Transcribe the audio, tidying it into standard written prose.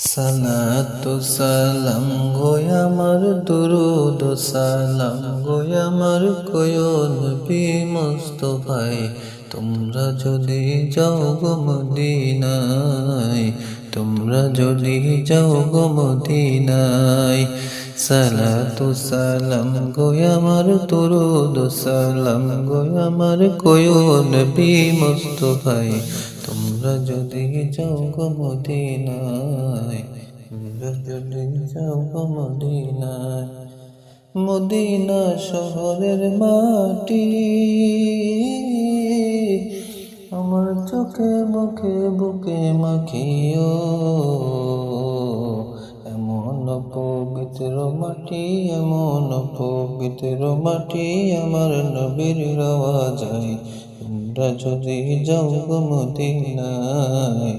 সালাতু সালাম গো আমার দুরুদ সালাম গো আমার কোয় নবী মুস্তাফায়ে তোমরা যদি যাও গো মদিনায় তোমরা যদি যাও গো মদিনায় সালাতু সালাম গো আমার দুরুদ সালাম গো আমার কোয় নবী মুস্তাফায়ে তোমরা যদি যাও গো মদিনায় তোমরা যদি যাও গো মদিনায় মদিনা শহরের মাটি আমার চোখে মুখে বুকে মাখিও এমন পবিত্র মাটি এমন পবিত্র মাটি আমার নবীর রওয়া যায় তোমরা যদি যাও গো মদিনায়